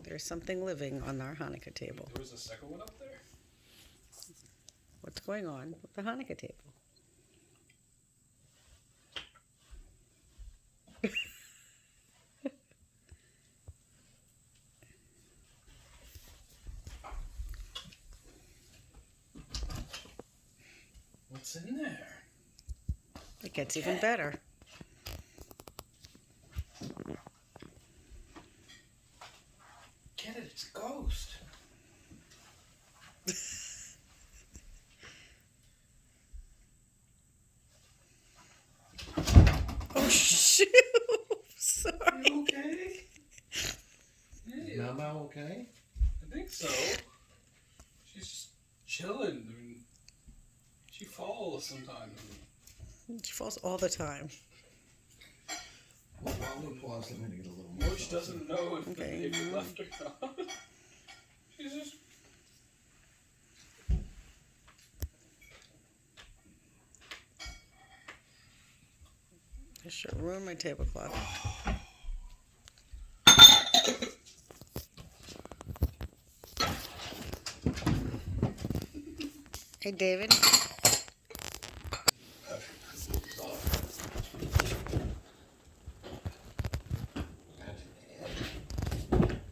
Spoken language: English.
There's something living on our Hanukkah table. There was a second one up there? What's going on with the Hanukkah table? What's in there? It gets even better. Get it, it's a ghost. Oh, shoot! Sorry. You okay? Is Mama okay? I think so. She's just chilling. I mean, she falls sometimes. She falls all the time. Well, while we pause, let me get a little more. Which doesn't know if the Okay. baby left or not. She's just. I should ruin my tablecloth. Hey, David.